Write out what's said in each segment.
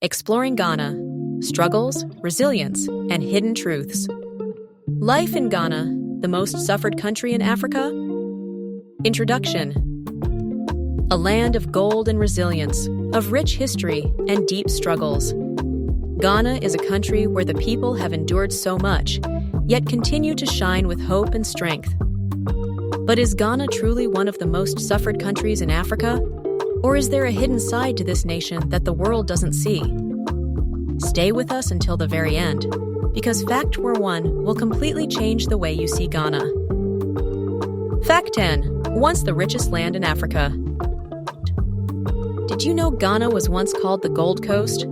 Exploring Ghana, Struggles, Resilience, and Hidden Truths. Life in Ghana, the most suffered country in Africa? Introduction. A land of gold and resilience, of rich history and deep struggles. Ghana is a country where the people have endured so much, yet continue to shine with hope and strength. But is Ghana truly one of the most suffered countries in Africa? Or is there a hidden side to this nation that the world doesn't see? Stay with us until the very end, because Fact 1 will completely change the way you see Ghana. Fact 10. Once the richest land in Africa. Did you know Ghana was once called the Gold Coast?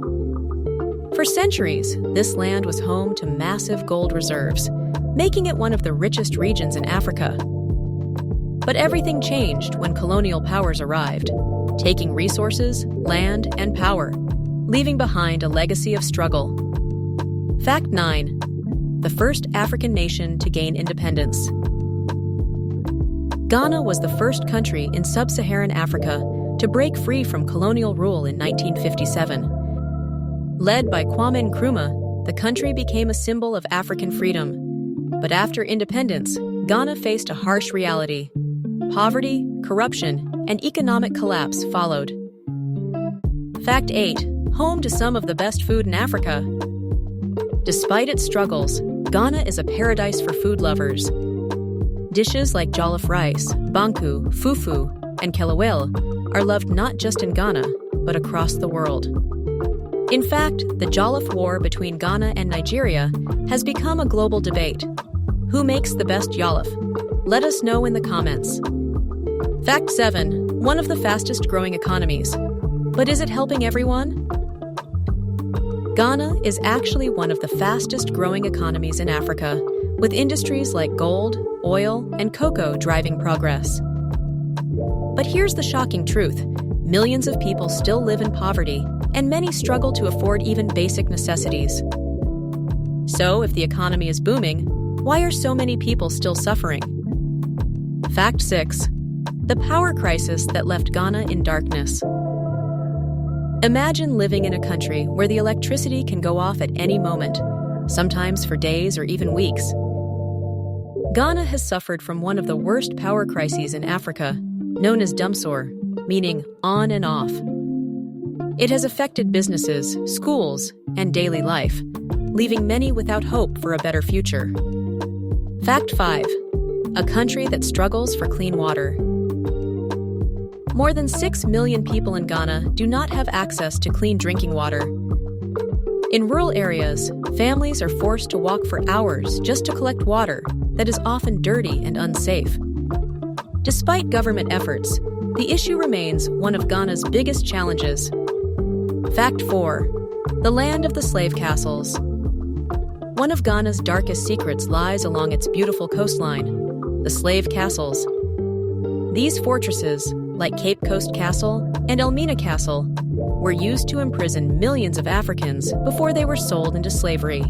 For centuries, this land was home to massive gold reserves, making it one of the richest regions in Africa. But everything changed when colonial powers arrived, taking resources, land, and power, leaving behind a legacy of struggle. Fact 9. The first African nation to gain independence. Ghana was the first country in sub-Saharan Africa to break free from colonial rule in 1957. Led by Kwame Nkrumah, the country became a symbol of African freedom. But after independence, Ghana faced a harsh reality. Poverty, corruption, and economic collapse followed. Fact 8. Home to some of the best food in Africa. Despite its struggles, Ghana is a paradise for food lovers. Dishes like jollof rice, banku, fufu, and kelewele are loved not just in Ghana, but across the world. In fact, the jollof war between Ghana and Nigeria has become a global debate. Who makes the best jollof? Let us know in the comments. Fact 7. One of the fastest growing economies. But is it helping everyone? Ghana is actually one of the fastest growing economies in Africa, with industries like gold, oil, and cocoa driving progress. But here's the shocking truth. Millions of people still live in poverty, and many struggle to afford even basic necessities. So, if the economy is booming, why are so many people still suffering? Fact 6. The power crisis that left Ghana in darkness. Imagine living in a country where the electricity can go off at any moment, sometimes for days or even weeks. Ghana has suffered from one of the worst power crises in Africa, known as dumsor, meaning on and off. It has affected businesses, schools, and daily life, leaving many without hope for a better future. Fact 5. A country that struggles for clean water. More than 6 million people in Ghana do not have access to clean drinking water. In rural areas, families are forced to walk for hours just to collect water that is often dirty and unsafe. Despite government efforts, the issue remains one of Ghana's biggest challenges. Fact 4. The land of the slave castles. One of Ghana's darkest secrets lies along its beautiful coastline, the slave castles. These fortresses, like Cape Coast Castle and Elmina Castle, were used to imprison millions of Africans before they were sold into slavery.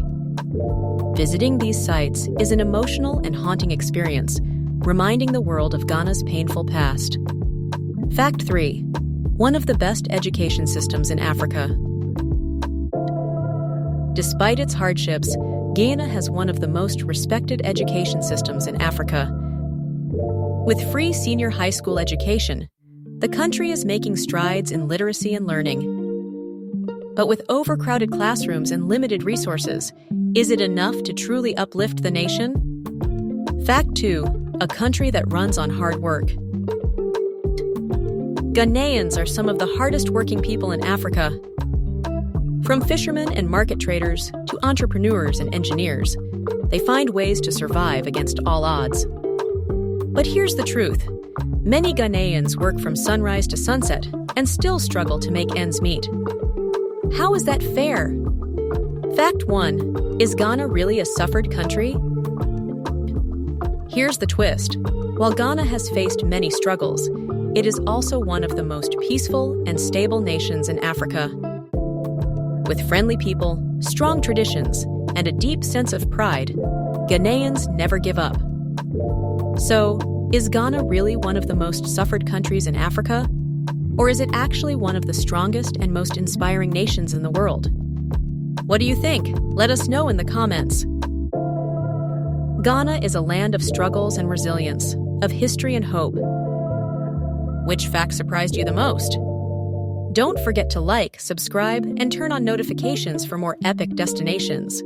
Visiting these sites is an emotional and haunting experience, reminding the world of Ghana's painful past. Fact 3. One of the best education systems in Africa. Despite its hardships, Ghana has one of the most respected education systems in Africa. With free senior high school education, the country is making strides in literacy and learning. But with overcrowded classrooms and limited resources, is it enough to truly uplift the nation? Fact 2. A country that runs on hard work. Ghanaians are some of the hardest working people in Africa. From fishermen and market traders to entrepreneurs and engineers, they find ways to survive against all odds. But here's the truth. Many Ghanaians work from sunrise to sunset and still struggle to make ends meet. How is that fair? Fact 1. Is Ghana really a suffered country? Here's the twist. While Ghana has faced many struggles, it is also one of the most peaceful and stable nations in Africa. With friendly people, strong traditions, and a deep sense of pride, Ghanaians never give up. So, is Ghana really one of the most suffered countries in Africa? Or is it actually one of the strongest and most inspiring nations in the world? What do you think? Let us know in the comments. Ghana is a land of struggles and resilience, of history and hope. Which fact surprised you the most? Don't forget to like, subscribe, and turn on notifications for more epic destinations.